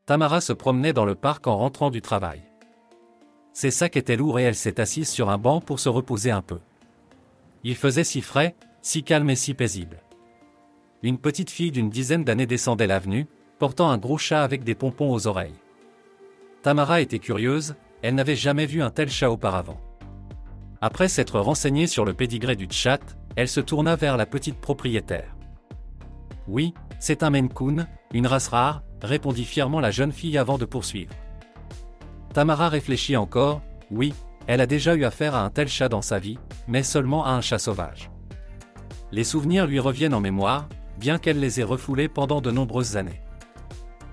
Tamara se promenait dans le parc en rentrant du travail. Ses sacs étaient lourds et elle s'est assise sur un banc pour se reposer un peu. Il faisait si frais, si calme et si paisible. Une petite fille d'une dizaine d'années descendait l'avenue, portant un gros chat avec des pompons aux oreilles. Tamara était curieuse, elle n'avait jamais vu un tel chat auparavant. Après s'être renseignée sur le pédigré du chat, elle se tourna vers la petite propriétaire. « Oui, c'est un Maine Coon, une race rare », répondit fièrement la jeune fille avant de poursuivre. Tamara réfléchit encore, oui, elle a déjà eu affaire à un tel chat dans sa vie, mais seulement à un chat sauvage. Les souvenirs lui reviennent en mémoire, bien qu'elle les ait refoulés pendant de nombreuses années.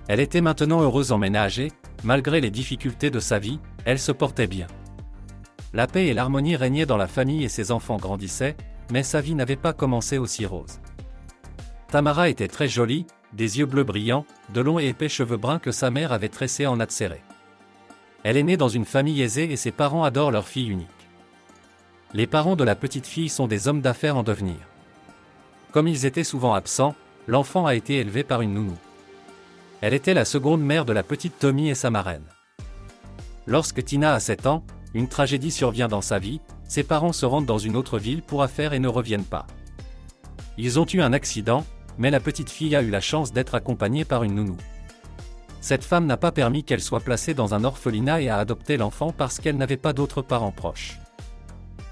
Elle était maintenant heureuse en ménage et, malgré les difficultés de sa vie, elle se portait bien. La paix et l'harmonie régnaient dans la famille et ses enfants grandissaient, mais sa vie n'avait pas commencé aussi rose. Tamara était très jolie, des yeux bleus brillants, de longs et épais cheveux bruns que sa mère avait tressés en nattes serrées. Elle est née dans une famille aisée et ses parents adorent leur fille unique. Les parents de la petite fille sont des hommes d'affaires en devenir. Comme ils étaient souvent absents, l'enfant a été élevé par une nounou. Elle était la seconde mère de la petite Tommy et sa marraine. Lorsque Tina a 7 ans, une tragédie survient dans sa vie, ses parents se rendent dans une autre ville pour affaires et ne reviennent pas. Ils ont eu un accident, mais la petite fille a eu la chance d'être accompagnée par une nounou. Cette femme n'a pas permis qu'elle soit placée dans un orphelinat et a adopté l'enfant parce qu'elle n'avait pas d'autres parents proches.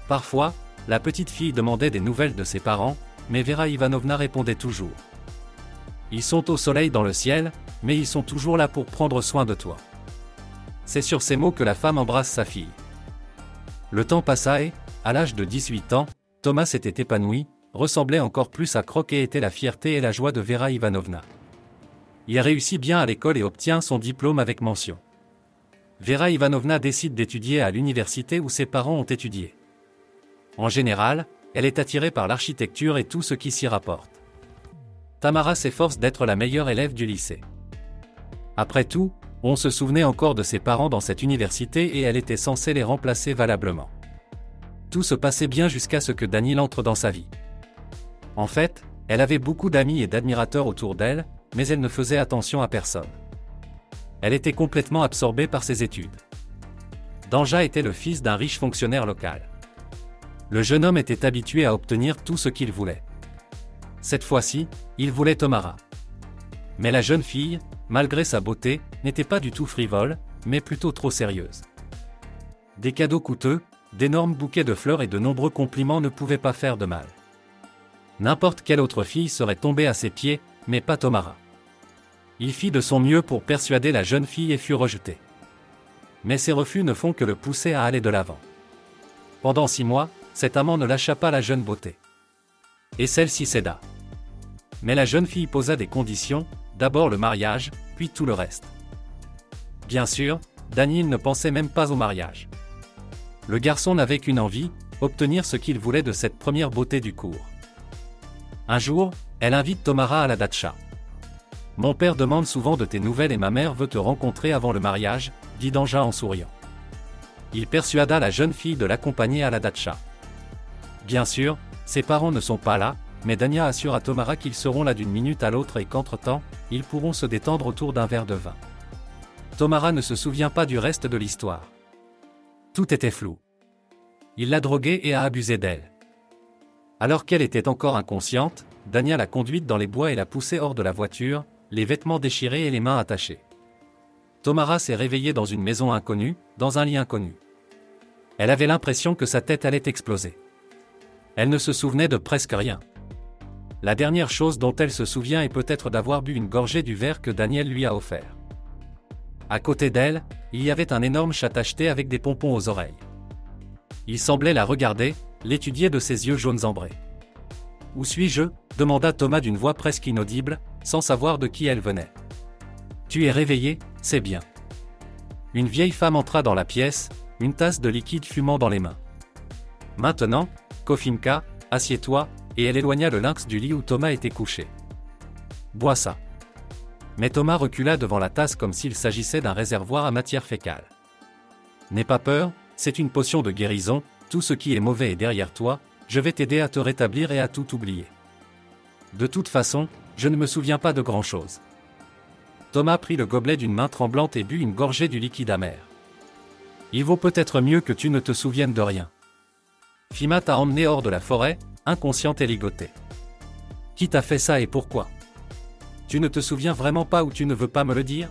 Parfois, la petite fille demandait des nouvelles de ses parents, mais Vera Ivanovna répondait toujours. Ils sont au soleil dans le ciel, mais ils sont toujours là pour prendre soin de toi. C'est sur ces mots que la femme embrasse sa fille. Le temps passa et, à l'âge de 18 ans, Thomas s'était épanoui, ressemblait encore plus à Croc et était la fierté et la joie de Vera Ivanovna. Il réussit bien à l'école et obtient son diplôme avec mention. Vera Ivanovna décide d'étudier à l'université où ses parents ont étudié. En général, elle est attirée par l'architecture et tout ce qui s'y rapporte. Tamara s'efforce d'être la meilleure élève du lycée. Après tout, on se souvenait encore de ses parents dans cette université et elle était censée les remplacer valablement. Tout se passait bien jusqu'à ce que Daniel entre dans sa vie. En fait, elle avait beaucoup d'amis et d'admirateurs autour d'elle, mais elle ne faisait attention à personne. Elle était complètement absorbée par ses études. Danja était le fils d'un riche fonctionnaire local. Le jeune homme était habitué à obtenir tout ce qu'il voulait. Cette fois-ci, il voulait Tamara. Mais la jeune fille, malgré sa beauté, n'était pas du tout frivole, mais plutôt trop sérieuse. Des cadeaux coûteux, d'énormes bouquets de fleurs et de nombreux compliments ne pouvaient pas faire de mal. N'importe quelle autre fille serait tombée à ses pieds, mais pas Tamara. Il fit de son mieux pour persuader la jeune fille et fut rejeté. Mais ses refus ne font que le pousser à aller de l'avant. Pendant 6 mois, cet amant ne lâcha pas la jeune beauté. Et celle-ci céda. Mais la jeune fille posa des conditions, d'abord le mariage, puis tout le reste. Bien sûr, Daniel ne pensait même pas au mariage. Le garçon n'avait qu'une envie, obtenir ce qu'il voulait de cette première beauté du cours. Un jour, elle invite Tamara à la datcha. « Mon père demande souvent de tes nouvelles et ma mère veut te rencontrer avant le mariage », dit Danja en souriant. Il persuada la jeune fille de l'accompagner à la datcha. Bien sûr, ses parents ne sont pas là, mais Dania assure à Tamara qu'ils seront là d'une minute à l'autre et qu'entre-temps, ils pourront se détendre autour d'un verre de vin. Tamara ne se souvient pas du reste de l'histoire. Tout était flou. Il l'a droguée et a abusé d'elle. Alors qu'elle était encore inconsciente, Dania l'a conduite dans les bois et l'a poussée hors de la voiture, les vêtements déchirés et les mains attachées. Tamara s'est réveillée dans une maison inconnue, dans un lit inconnu. Elle avait l'impression que sa tête allait exploser. Elle ne se souvenait de presque rien. La dernière chose dont elle se souvient est peut-être d'avoir bu une gorgée du verre que Daniel lui a offert. À côté d'elle, il y avait un énorme chat tacheté avec des pompons aux oreilles. Il semblait la regarder, l'étudier de ses yeux jaunes ambrés. « Où suis-je » demanda Thomas d'une voix presque inaudible, sans savoir de qui elle venait. « Tu es réveillé, c'est bien. » Une vieille femme entra dans la pièce, une tasse de liquide fumant dans les mains. « Maintenant, Kofinka, assieds-toi » et elle éloigna le lynx du lit où Thomas était couché. « Bois ça. » Mais Thomas recula devant la tasse comme s'il s'agissait d'un réservoir à matière fécale. « N'aie pas peur, c'est une potion de guérison, tout ce qui est mauvais est derrière toi, je vais t'aider à te rétablir et à tout oublier. De toute façon, je ne me souviens pas de grand-chose. » Thomas prit le gobelet d'une main tremblante et but une gorgée du liquide amer. Il vaut peut-être mieux que tu ne te souviennes de rien. Fima t'a emmené hors de la forêt, inconsciente et ligotée. Qui t'a fait ça et pourquoi? Tu ne te souviens vraiment pas ou tu ne veux pas me le dire?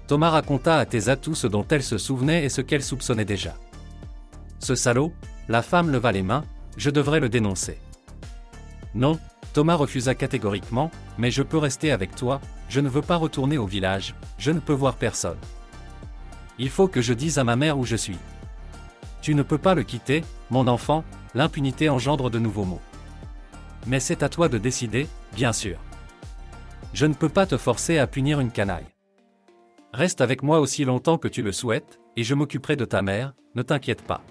Thomas raconta à Thésa tout ce dont elle se souvenait et ce qu'elle soupçonnait déjà. Ce salaud, la femme leva les mains, je devrais le dénoncer. Non, Thomas refusa catégoriquement, mais je peux rester avec toi, je ne veux pas retourner au village, je ne peux voir personne. Il faut que je dise à ma mère où je suis. Tu ne peux pas le quitter, mon enfant, l'impunité engendre de nouveaux maux. Mais c'est à toi de décider, bien sûr. Je ne peux pas te forcer à punir une canaille. Reste avec moi aussi longtemps que tu le souhaites, et je m'occuperai de ta mère, ne t'inquiète pas.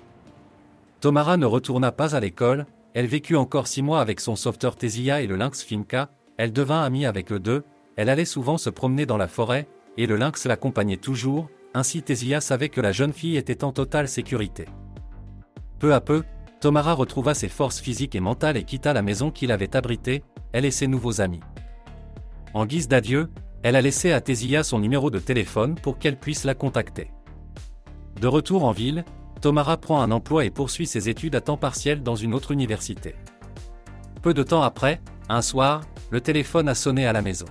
Tomara ne retourna pas à l'école, elle vécut encore 6 mois avec son sauveteur Tésia et le lynx Finka, elle devint amie avec eux deux, elle allait souvent se promener dans la forêt, et le lynx l'accompagnait toujours, ainsi Tésia savait que la jeune fille était en totale sécurité. Peu à peu, Tomara retrouva ses forces physiques et mentales et quitta la maison qu'il avait abritée, elle et ses nouveaux amis. En guise d'adieu, elle a laissé à Tésia son numéro de téléphone pour qu'elle puisse la contacter. De retour en ville, Tomara prend un emploi et poursuit ses études à temps partiel dans une autre université. Peu de temps après, un soir, le téléphone a sonné à la maison.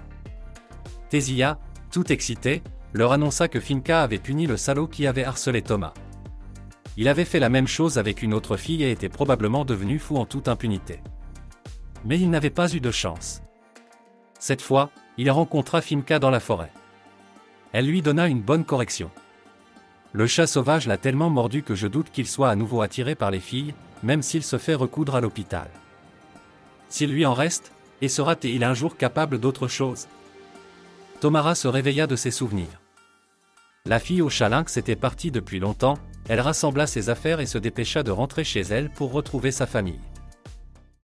Tésia, tout excitée, leur annonça que Finka avait puni le salaud qui avait harcelé Thomas. Il avait fait la même chose avec une autre fille et était probablement devenu fou en toute impunité. Mais il n'avait pas eu de chance. Cette fois, il rencontra Finka dans la forêt. Elle lui donna une bonne correction. Le chat sauvage l'a tellement mordu que je doute qu'il soit à nouveau attiré par les filles, même s'il se fait recoudre à l'hôpital. S'il lui en reste, et sera-t-il un jour capable d'autre chose? Tomara se réveilla de ses souvenirs. La fille au chat lynx était partie depuis longtemps, elle rassembla ses affaires et se dépêcha de rentrer chez elle pour retrouver sa famille.